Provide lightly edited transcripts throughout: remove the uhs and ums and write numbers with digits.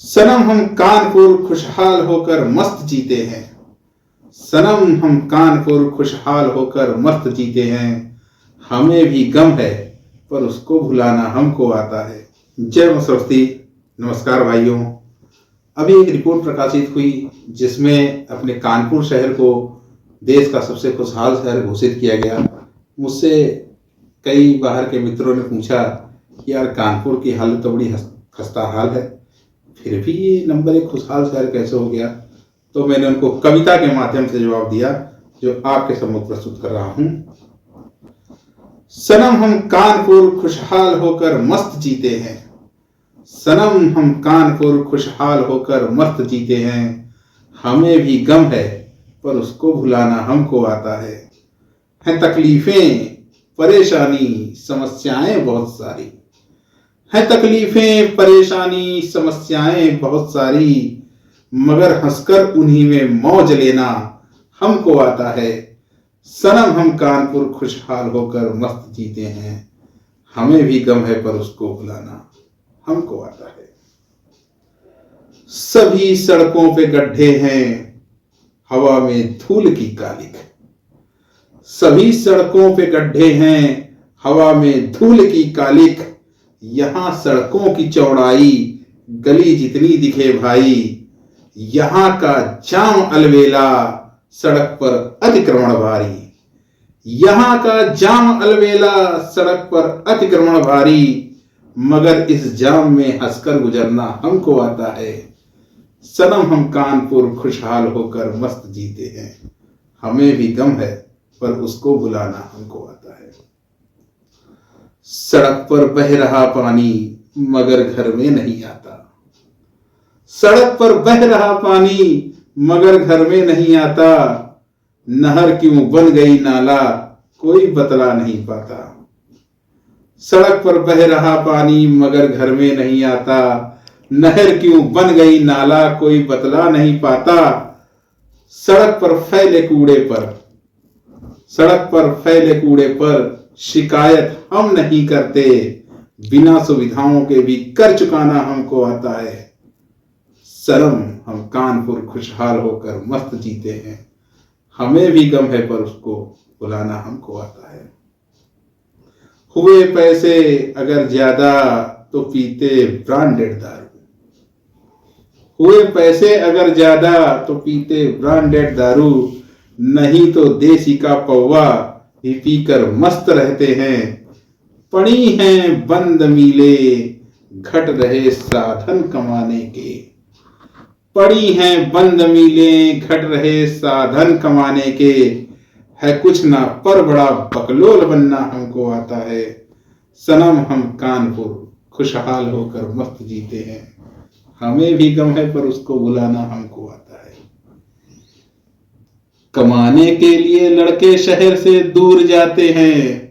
सनम हम कानपुर खुशहाल होकर मस्त जीते हैं। सनम हम कानपुर खुशहाल होकर मस्त जीते हैं। हमें भी गम है पर उसको भुलाना हमको आता है। जय मां सरस्वती। नमस्कार भाइयों। अभी एक रिपोर्ट प्रकाशित हुई जिसमें अपने कानपुर शहर को देश का सबसे खुशहाल शहर घोषित किया गया। मुझसे कई बाहर के मित्रों ने पूछा कि यार कानपुर की हालत तो बड़ी खस्ता हाल है, फिर भी ये नंबर 1 खुशहाल शहर कैसे हो गया। तो मैंने उनको कविता के माध्यम से जवाब दिया जो आपके सम्मुख प्रस्तुत कर रहा हूं। सनम हम कानपुर खुशहाल होकर मस्त जीते हैं। सनम हम कानपुर खुशहाल होकर मस्त जीते हैं। हमें भी गम है पर उसको भुलाना हमको आता है। हैं तकलीफें परेशानी समस्याएं बहुत सारी, हैं तकलीफें परेशानी समस्याएं बहुत सारी, मगर हंसकर उन्हीं में मौज लेना हमको आता है। सनम हम कानपुर खुशहाल होकर मस्त जीते हैं। हमें भी गम है पर उसको भुलाना हमको आता है। सभी सड़कों पे गड्ढे हैं, हवा में धूल की कालिक। सभी सड़कों पे गड्ढे हैं, हवा में धूल की कालिक। यहां सड़कों की चौड़ाई गली जितनी दिखे भाई। यहां का जाम अलबेला सड़क पर अतिक्रमण भारी। यहां का जाम अलबेला सड़क पर अतिक्रमण भारी, मगर इस जाम में हंसकर गुजरना हमको आता है। सनम हम कानपुर खुशहाल होकर मस्त जीते हैं। हमें भी गम है पर उसको भुलाना हमको आता है। सड़क पर बह रहा पानी मगर घर में नहीं आता। सड़क पर बह रहा पानी मगर घर में नहीं आता। नहर क्यों बन गई नाला कोई बतला नहीं पाता। सड़क पर बह रहा पानी मगर घर में नहीं आता। नहर क्यों बन गई नाला कोई बतला नहीं पाता। सड़क पर फैले कूड़े पर, सड़क पर फैले कूड़े पर शिकायत हम नहीं करते। बिना सुविधाओं के भी कर चुकाना हमको आता है। सनम हम कानपुर खुशहाल होकर मस्त जीते हैं। हमें भी गम है पर उसको भुलाना हमको आता है। हुए पैसे अगर ज्यादा तो पीते ब्रांडेड दारू। हुए पैसे अगर ज्यादा तो पीते ब्रांडेड दारू, नहीं तो देसी का पौवा भी पीकर मस्त रहते हैं। पड़ी हैं बंद मीले घट रहे साधन कमाने के। पड़ी हैं बंद मीले घट रहे साधन कमाने के। है कुछ ना पर बड़ा बकलोल बनना हमको आता है। सनम हम कानपुर खुशहाल होकर मस्त जीते हैं। हमें भी गम है पर उसको भुलाना हमको आता है। कमाने के लिए लड़के शहर से दूर जाते हैं।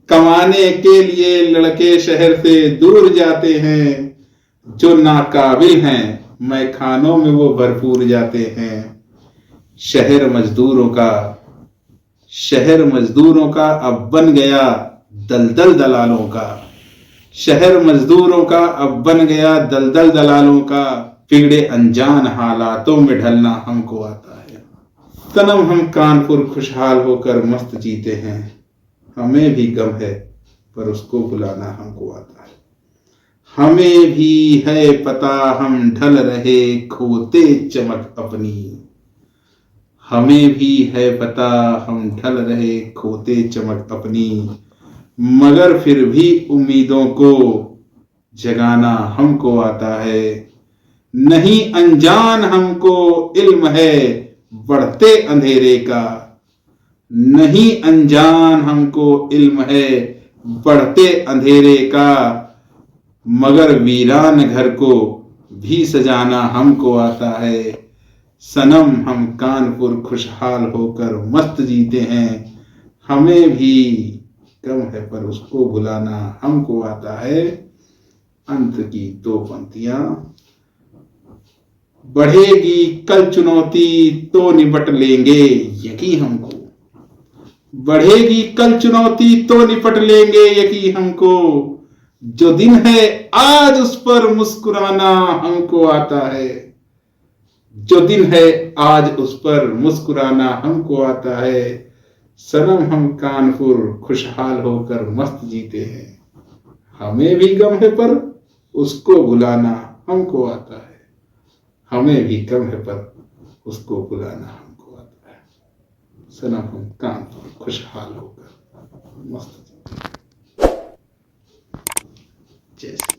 कमाने के लिए लड़के शहर से दूर जाते हैं। जो नाकाबिल हैं मैखानों में वो भरपूर जाते हैं। शहर मजदूरों का अब बन गया दलदल दलालों का। शहर मजदूरों का अब बन गया दलदल दलालों का। बिगड़े अनजान हालातों में ढलना हमको आता है। सनम हम कानपुर खुशहाल होकर मस्त जीते हैं। हमें भी गम है पर उसको भुलाना हमको आता है। हमें भी है पता हम ढल रहे खोते चमक अपनी। हमें भी है पता हम ढल रहे खोते चमक अपनी, मगर फिर भी उम्मीदों को जगाना हमको आता है। नहीं अनजान हमको इल्म है बढ़ते अंधेरे का। नहीं अनजान हमको इल्म है बढ़ते अंधेरे का, मगर वीरान घर को भी सजाना हमको आता है। सनम हम कानपुर खुशहाल होकर मस्त जीते हैं। हमें भी गम है पर उसको भुलाना हमको आता है। अंत की 2 पंक्तियां। बढ़ेगी कल चुनौती तो निपट लेंगे यकीन हमको। बढ़ेगी कल चुनौती तो निपट लेंगे यकीन हमको। जो दिन है आज उस पर मुस्कुराना हमको आता है। जो दिन है आज उस पर मुस्कुराना हमको आता है। सनम हम कानपुर खुशहाल होकर मस्त जीते हैं। हमें भी गम है पर उसको बुलाना हमको आता है। हमें भी गम है पर उसको बुलाना हमको आता है। सनम हम कानपुर खुशहाल होकर मस्त जीते हैं। जैसे